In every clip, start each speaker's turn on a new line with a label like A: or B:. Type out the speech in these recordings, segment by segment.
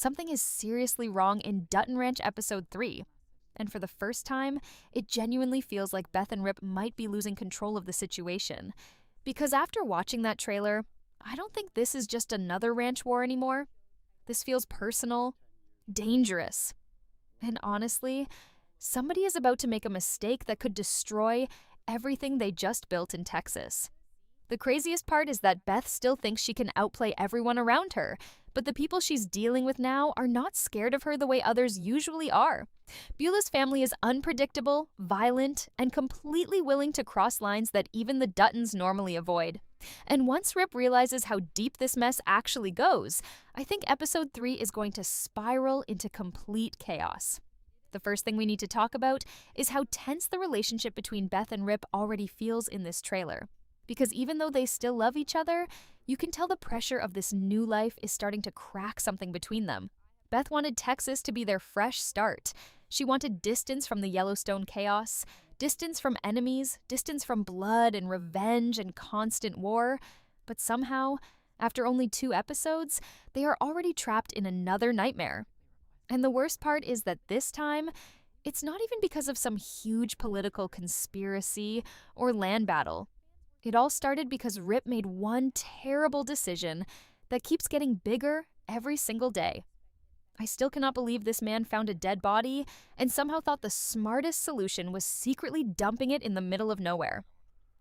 A: something is seriously wrong in Dutton Ranch episode 3. And for the first time, it genuinely feels like Beth and Rip might be losing control of the situation. Because after watching that trailer, I don't think this is just another ranch war anymore. This feels personal, dangerous. And honestly, somebody is about to make a mistake that could destroy everything they just built in Texas. The craziest part is that Beth still thinks she can outplay everyone around her, but the people she's dealing with now are not scared of her the way others usually are. Bula's family is unpredictable, violent, and completely willing to cross lines that even the Duttons normally avoid. And once Rip realizes how deep this mess actually goes, I think episode 3 is going to spiral into complete chaos. The first thing we need to talk about is how tense the relationship between Beth and Rip already feels in this trailer. Because even though they still love each other, you can tell the pressure of this new life is starting to crack something between them. Beth wanted Texas to be their fresh start. She wanted distance from the Yellowstone chaos, distance from enemies, distance from blood and revenge and constant war. But somehow, after only 2 episodes, they are already trapped in another nightmare. And the worst part is that this time, it's not even because of some huge political conspiracy or land battle. It all started because Rip made one terrible decision that keeps getting bigger every single day. I still cannot believe this man found a dead body and somehow thought the smartest solution was secretly dumping it in the middle of nowhere.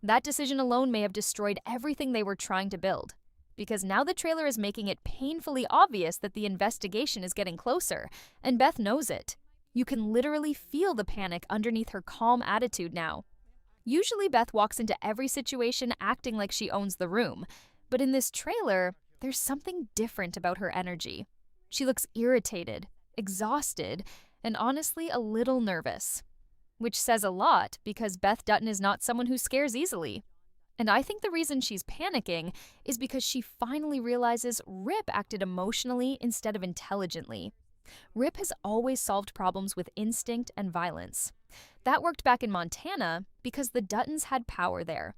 A: That decision alone may have destroyed everything they were trying to build, because now the trailer is making it painfully obvious that the investigation is getting closer, and Beth knows it. You can literally feel the panic underneath her calm attitude now. Usually Beth walks into every situation acting like she owns the room, but in this trailer, there's something different about her energy. She looks irritated, exhausted, and honestly a little nervous. Which says a lot because Beth Dutton is not someone who scares easily. And I think the reason she's panicking is because she finally realizes Rip acted emotionally instead of intelligently. Rip has always solved problems with instinct and violence. That worked back in Montana because the Duttons had power there.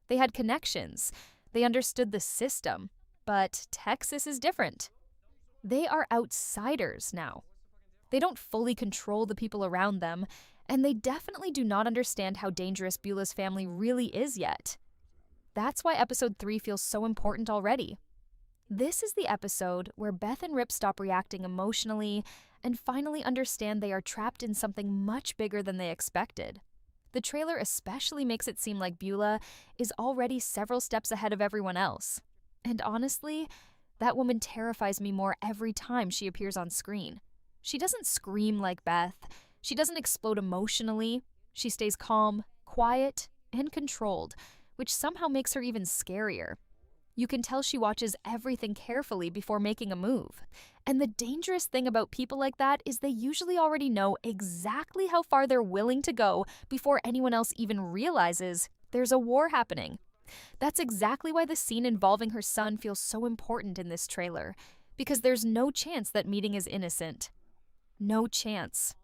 A: They had connections. They understood the system. But Texas is different. They are outsiders now. They don't fully control the people around them, and they definitely do not understand how dangerous Bula's family really is yet. That's why episode 3 feels so important already. This is the episode where Beth and Rip stop reacting emotionally and finally understand they are trapped in something much bigger than they expected. The trailer especially makes it seem like Bula is already several steps ahead of everyone else. And honestly, that woman terrifies me more every time she appears on screen. She doesn't scream like Beth. She doesn't explode emotionally. She stays calm, quiet, and controlled, which somehow makes her even scarier. You can tell she watches everything carefully before making a move. And the dangerous thing about people like that is they usually already know exactly how far they're willing to go before anyone else even realizes there's a war happening. That's exactly why the scene involving her son feels so important in this trailer, because there's no chance that meeting is innocent. No chance.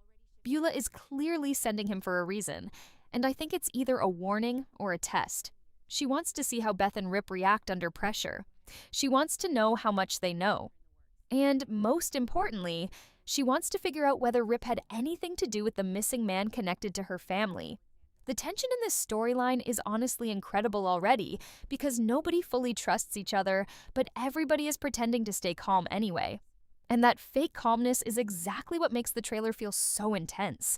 A: Bula is clearly sending him for a reason, and I think it's either a warning or a test. She wants to see how Beth and Rip react under pressure. She wants to know how much they know. And most importantly, she wants to figure out whether Rip had anything to do with the missing man connected to her family. The tension in this storyline is honestly incredible already because nobody fully trusts each other, but everybody is pretending to stay calm anyway. And that fake calmness is exactly what makes the trailer feel so intense.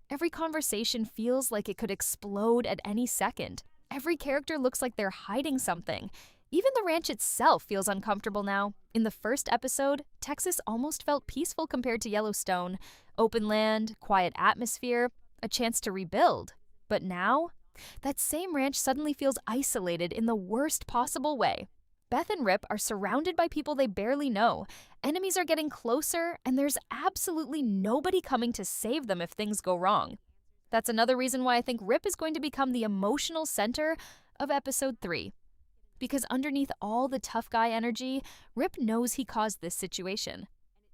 A: Every conversation feels like it could explode at any second. Every character looks like they're hiding something. Even the ranch itself feels uncomfortable now. In the first episode, Texas almost felt peaceful compared to Yellowstone. Open land, quiet atmosphere, a chance to rebuild. But now, that same ranch suddenly feels isolated in the worst possible way. Beth and Rip are surrounded by people they barely know. Enemies are getting closer, and there's absolutely nobody coming to save them if things go wrong. That's another reason why I think Rip is going to become the emotional center of episode 3. Because underneath all the tough guy energy, Rip knows he caused this situation.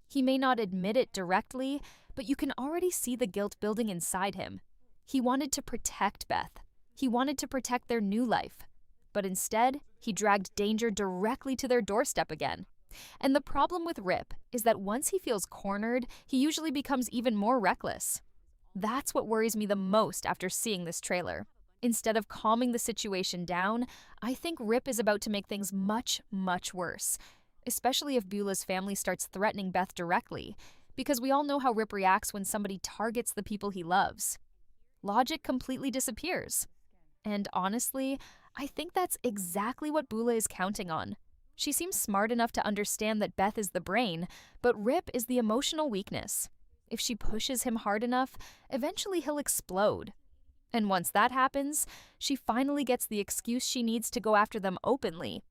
A: He may not admit it directly, but you can already see the guilt building inside him. He wanted to protect Beth. He wanted to protect their new life. But instead, he dragged danger directly to their doorstep again. And the problem with Rip is that once he feels cornered, he usually becomes even more reckless. That's what worries me the most after seeing this trailer. Instead of calming the situation down, I think Rip is about to make things much, much worse, especially if Beulah's family starts threatening Beth directly, because we all know how Rip reacts when somebody targets the people he loves. Logic completely disappears. And honestly, I think that's exactly what Bula is counting on. She seems smart enough to understand that Beth is the brain, but Rip is the emotional weakness. If she pushes him hard enough, eventually he'll explode. And once that happens, she finally gets the excuse she needs to go after them openly.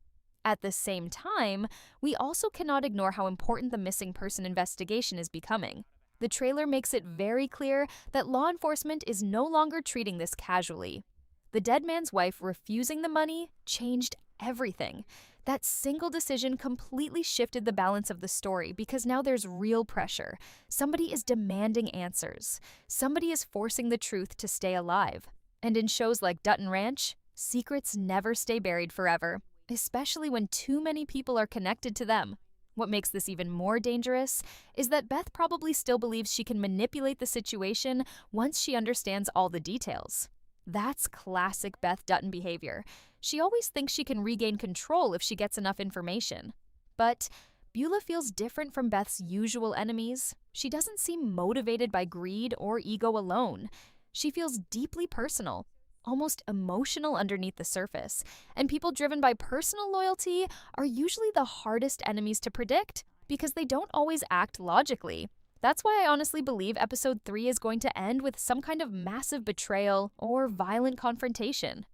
A: At the same time, we also cannot ignore how important the missing person investigation is becoming. The trailer makes it very clear that law enforcement is no longer treating this casually. The dead man's wife refusing the money changed everything. That single decision completely shifted the balance of the story because now there's real pressure. Somebody is demanding answers. Somebody is forcing the truth to stay alive. And in shows like Dutton Ranch, secrets never stay buried forever, especially when too many people are connected to them. What makes this even more dangerous is that Beth probably still believes she can manipulate the situation once she understands all the details. That's classic Beth Dutton behavior. She always thinks she can regain control if she gets enough information. But Bula feels different from Beth's usual enemies. She doesn't seem motivated by greed or ego alone. She feels deeply personal, almost emotional underneath the surface. And people driven by personal loyalty are usually the hardest enemies to predict because they don't always act logically. That's why I honestly believe episode 3 is going to end with some kind of massive betrayal or violent confrontation.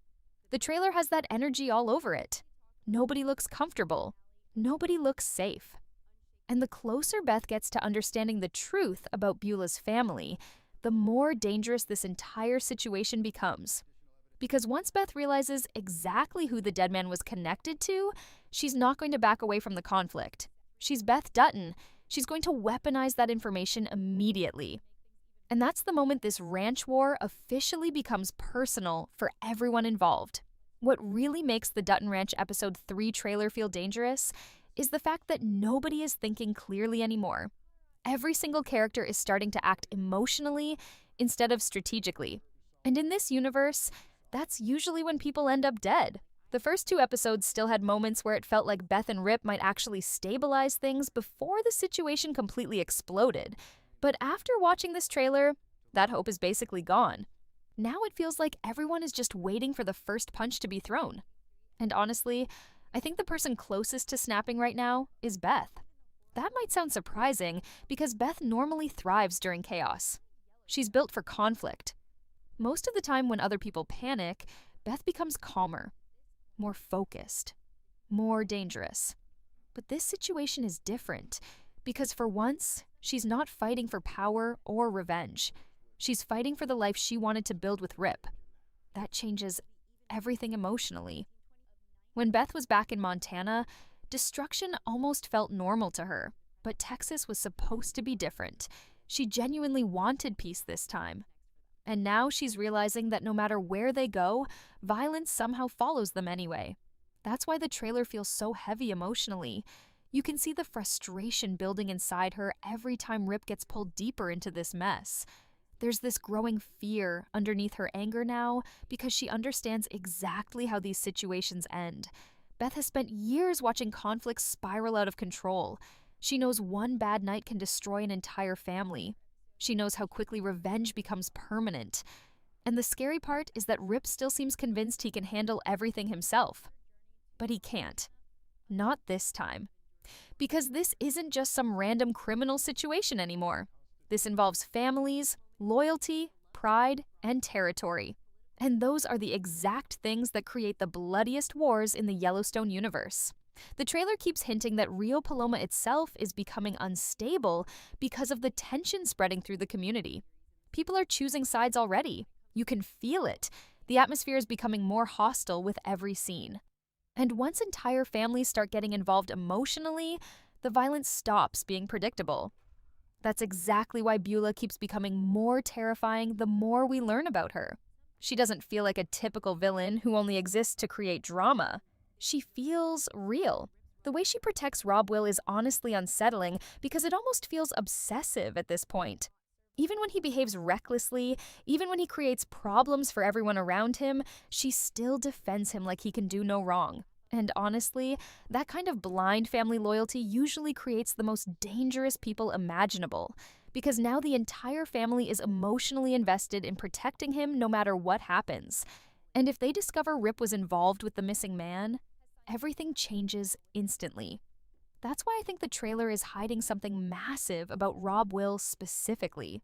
A: The trailer has that energy all over it. Nobody looks comfortable. Nobody looks safe. And the closer Beth gets to understanding the truth about Beulah's family, the more dangerous this entire situation becomes. Because once Beth realizes exactly who the dead man was connected to, she's not going to back away from the conflict. She's Beth Dutton. She's going to weaponize that information immediately. And that's the moment this ranch war officially becomes personal for everyone involved. What really makes the Dutton Ranch episode 3 trailer feel dangerous is the fact that nobody is thinking clearly anymore. Every single character is starting to act emotionally instead of strategically. And in this universe, that's usually when people end up dead. The first 2 episodes still had moments where it felt like Beth and Rip might actually stabilize things before the situation completely exploded. But after watching this trailer, that hope is basically gone. Now it feels like everyone is just waiting for the first punch to be thrown. And honestly, I think the person closest to snapping right now is Beth. That might sound surprising because Beth normally thrives during chaos. She's built for conflict. Most of the time when other people panic, Beth becomes calmer, more focused, more dangerous. But this situation is different because for once, she's not fighting for power or revenge. She's fighting for the life she wanted to build with Rip. That changes everything emotionally. When Beth was back in Montana, destruction almost felt normal to her. But Texas was supposed to be different. She genuinely wanted peace this time. And now she's realizing that no matter where they go, violence somehow follows them anyway. That's why the trailer feels so heavy emotionally. You can see the frustration building inside her every time Rip gets pulled deeper into this mess. There's this growing fear underneath her anger now because she understands exactly how these situations end. Beth has spent years watching conflicts spiral out of control. She knows one bad night can destroy an entire family. She knows how quickly revenge becomes permanent. And the scary part is that Rip still seems convinced he can handle everything himself. But he can't. Not this time. Because this isn't just some random criminal situation anymore. This involves families, loyalty, pride, and territory. And those are the exact things that create the bloodiest wars in the Yellowstone universe. The trailer keeps hinting that Rio Paloma itself is becoming unstable because of the tension spreading through the community. People are choosing sides already. You can feel it. The atmosphere is becoming more hostile with every scene. And once entire families start getting involved emotionally, the violence stops being predictable. That's exactly why Bula keeps becoming more terrifying the more we learn about her. She doesn't feel like a typical villain who only exists to create drama. She feels real. The way she protects Rob Will is honestly unsettling because it almost feels obsessive at this point. Even when he behaves recklessly, even when he creates problems for everyone around him, she still defends him like he can do no wrong. And honestly, that kind of blind family loyalty usually creates the most dangerous people imaginable, because now the entire family is emotionally invested in protecting him no matter what happens. And if they discover Rip was involved with the missing man, everything changes instantly. That's why I think the trailer is hiding something massive about Rob Will specifically.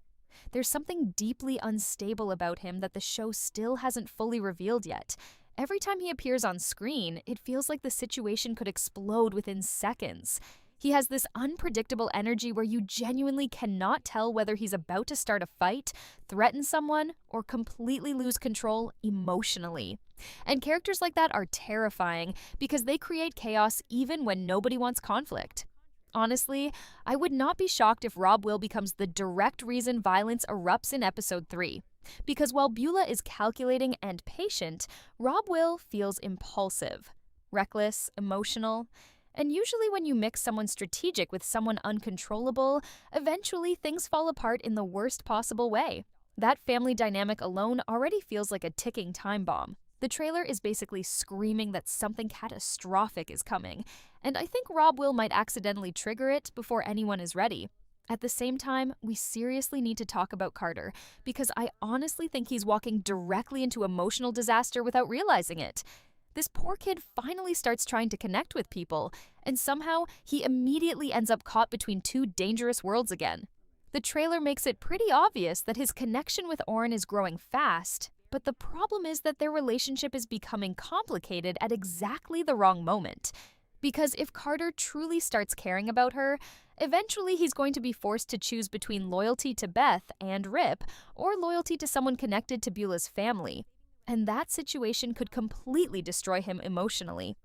A: There's something deeply unstable about him that the show still hasn't fully revealed yet. Every time he appears on screen, it feels like the situation could explode within seconds. He has this unpredictable energy where you genuinely cannot tell whether he's about to start a fight, threaten someone, or completely lose control emotionally. And characters like that are terrifying because they create chaos even when nobody wants conflict. Honestly, I would not be shocked if Rob Will becomes the direct reason violence erupts in episode 3. Because while Bula is calculating and patient, Rob Will feels impulsive, reckless, emotional. And usually when you mix someone strategic with someone uncontrollable, eventually things fall apart in the worst possible way. That family dynamic alone already feels like a ticking time bomb. The trailer is basically screaming that something catastrophic is coming, and I think Rob Will might accidentally trigger it before anyone is ready. At the same time, we seriously need to talk about Carter, because I honestly think he's walking directly into emotional disaster without realizing it. This poor kid finally starts trying to connect with people, and somehow he immediately ends up caught between two dangerous worlds again. The trailer makes it pretty obvious that his connection with Orin is growing fast, but the problem is that their relationship is becoming complicated at exactly the wrong moment. Because if Carter truly starts caring about her, eventually he's going to be forced to choose between loyalty to Beth and Rip or loyalty to someone connected to Beulah's family. And that situation could completely destroy him emotionally.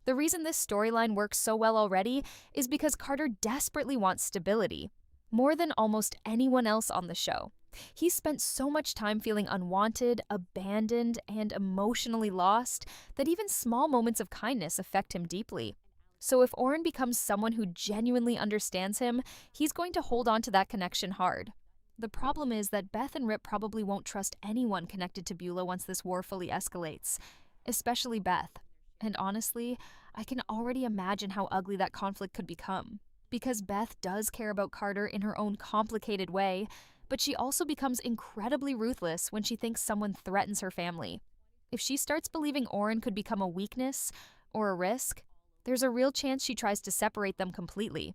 A: The reason this storyline works so well already is because Carter desperately wants stability, more than almost anyone else on the show. He's spent so much time feeling unwanted, abandoned, and emotionally lost that even small moments of kindness affect him deeply. So if Orin becomes someone who genuinely understands him, he's going to hold on to that connection hard. The problem is that Beth and Rip probably won't trust anyone connected to Beulah once this war fully escalates, especially Beth. And honestly, I can already imagine how ugly that conflict could become. Because Beth does care about Carter in her own complicated way, but she also becomes incredibly ruthless when she thinks someone threatens her family. If she starts believing Orin could become a weakness or a risk, there's a real chance she tries to separate them completely.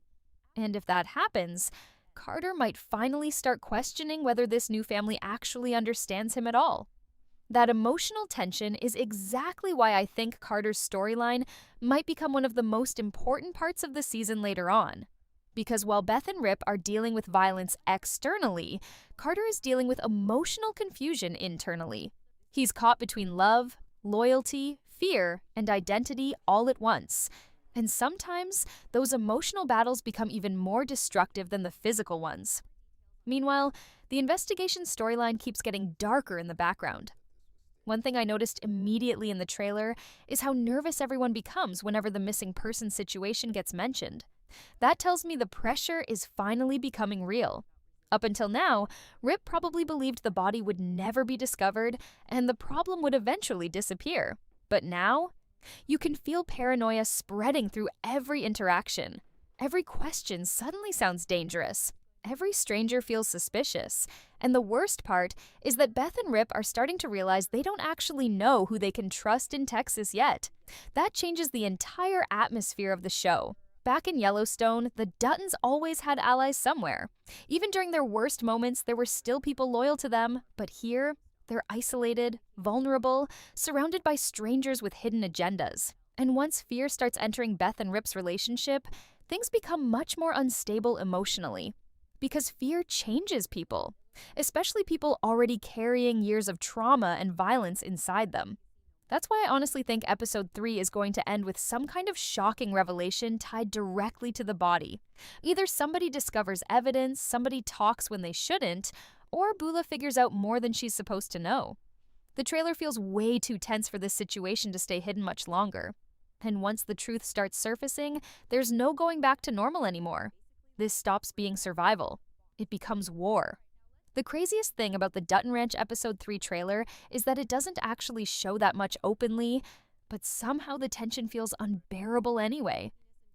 A: And if that happens, Carter might finally start questioning whether this new family actually understands him at all. That emotional tension is exactly why I think Carter's storyline might become one of the most important parts of the season later on. Because while Beth and Rip are dealing with violence externally, Carter is dealing with emotional confusion internally. He's caught between love, loyalty, fear, and identity all at once. And sometimes, those emotional battles become even more destructive than the physical ones. Meanwhile, the investigation storyline keeps getting darker in the background. One thing I noticed immediately in the trailer is how nervous everyone becomes whenever the missing person situation gets mentioned. That tells me the pressure is finally becoming real. Up until now, Rip probably believed the body would never be discovered and the problem would eventually disappear. But now, you can feel paranoia spreading through every interaction. Every question suddenly sounds dangerous. Every stranger feels suspicious. And the worst part is that Beth and Rip are starting to realize they don't actually know who they can trust in Texas yet. That changes the entire atmosphere of the show. Back in Yellowstone, the Duttons always had allies somewhere. Even during their worst moments, there were still people loyal to them. But here, they're isolated, vulnerable, surrounded by strangers with hidden agendas. And once fear starts entering Beth and Rip's relationship, things become much more unstable emotionally. Because fear changes people, especially people already carrying years of trauma and violence inside them. That's why I honestly think episode 3 is going to end with some kind of shocking revelation tied directly to the body. Either somebody discovers evidence, somebody talks when they shouldn't, or Bula figures out more than she's supposed to know. The trailer feels way too tense for this situation to stay hidden much longer. And once the truth starts surfacing, there's no going back to normal anymore. This stops being survival. It becomes war. The craziest thing about the Dutton Ranch Episode 3 trailer is that it doesn't actually show that much openly, but somehow the tension feels unbearable anyway.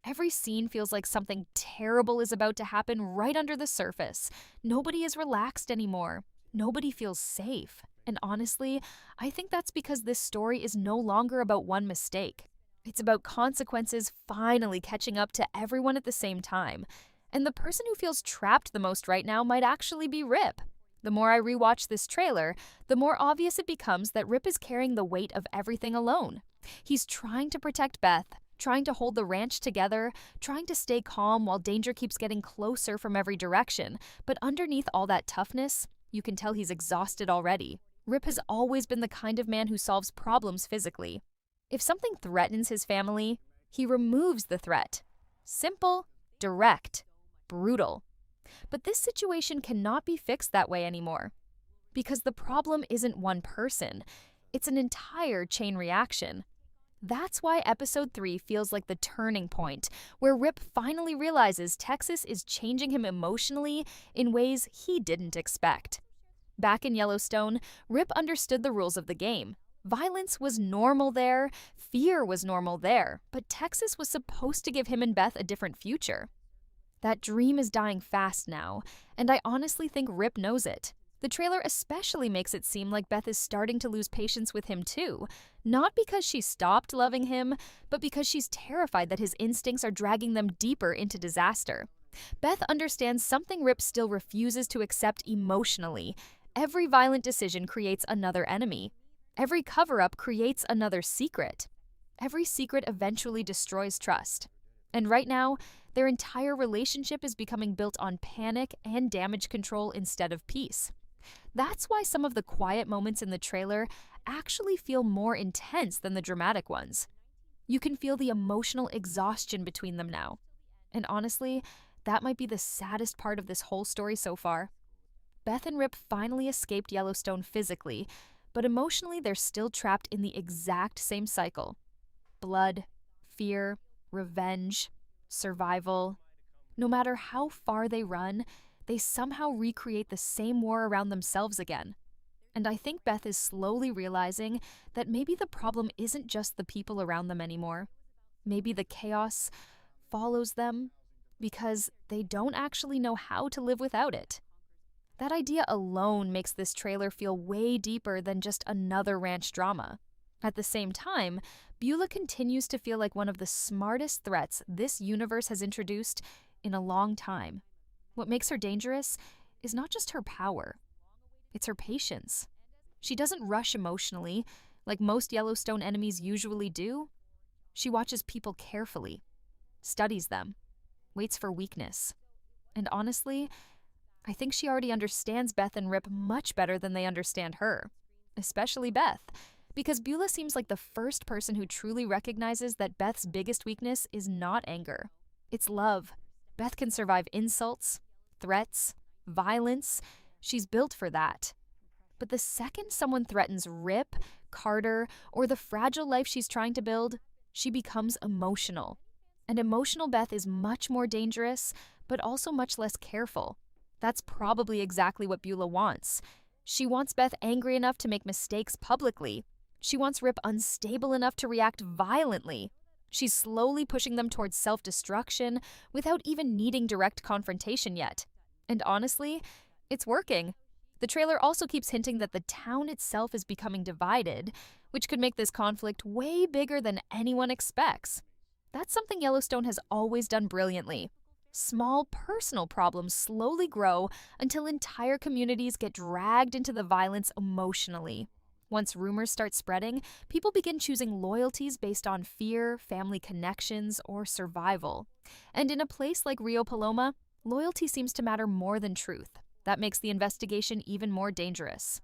A: Every scene feels like something terrible is about to happen right under the surface. Nobody is relaxed anymore. Nobody feels safe. And honestly, I think that's because this story is no longer about one mistake. It's about consequences finally catching up to everyone at the same time. And the person who feels trapped the most right now might actually be Rip. The more I rewatch this trailer, the more obvious it becomes that Rip is carrying the weight of everything alone. He's trying to protect Beth, trying to hold the ranch together, trying to stay calm while danger keeps getting closer from every direction. But underneath all that toughness, you can tell he's exhausted already. Rip has always been the kind of man who solves problems physically. If something threatens his family, he removes the threat. Simple, direct, brutal. But this situation cannot be fixed that way anymore. Because the problem isn't one person, it's an entire chain reaction. That's why Episode 3 feels like the turning point, where Rip finally realizes Texas is changing him emotionally in ways he didn't expect. Back in Yellowstone, Rip understood the rules of the game. Violence was normal there, fear was normal there, but Texas was supposed to give him and Beth a different future. That dream is dying fast now, and I honestly think Rip knows it. The trailer especially makes it seem like Beth is starting to lose patience with him too, not because she stopped loving him, but because she's terrified that his instincts are dragging them deeper into disaster. Beth understands something Rip still refuses to accept emotionally. Every violent decision creates another enemy. Every cover-up creates another secret. Every secret eventually destroys trust. And right now, their entire relationship is becoming built on panic and damage control instead of peace. That's why some of the quiet moments in the trailer actually feel more intense than the dramatic ones. You can feel the emotional exhaustion between them now. And honestly, that might be the saddest part of this whole story so far. Beth and Rip finally escaped Yellowstone physically, but emotionally they're still trapped in the exact same cycle. Blood, fear, revenge, survival. No matter how far they run, they somehow recreate the same war around themselves again. And I think Beth is slowly realizing that maybe the problem isn't just the people around them anymore. Maybe the chaos follows them because they don't actually know how to live without it. That idea alone makes this trailer feel way deeper than just another ranch drama. At the same time, Bula continues to feel like one of the smartest threats this universe has introduced in a long time. What makes her dangerous is not just her power, it's her patience. She doesn't rush emotionally, like most Yellowstone enemies usually do. She watches people carefully, studies them, waits for weakness. And honestly, I think she already understands Beth and Rip much better than they understand her, especially Beth, because Bula seems like the first person who truly recognizes that Beth's biggest weakness is not anger. It's love. Beth can survive insults, threats, violence. She's built for that. But the second someone threatens Rip, Carter, or the fragile life she's trying to build, she becomes emotional. And emotional Beth is much more dangerous, but also much less careful. That's probably exactly what Bula wants. She wants Beth angry enough to make mistakes publicly. She wants Rip unstable enough to react violently. She's slowly pushing them towards self-destruction without even needing direct confrontation yet. And honestly, it's working. The trailer also keeps hinting that the town itself is becoming divided, which could make this conflict way bigger than anyone expects. That's something Yellowstone has always done brilliantly. Small personal problems slowly grow until entire communities get dragged into the violence emotionally. Once rumors start spreading, people begin choosing loyalties based on fear, family connections, or survival. And in a place like Rio Paloma, loyalty seems to matter more than truth. That makes the investigation even more dangerous.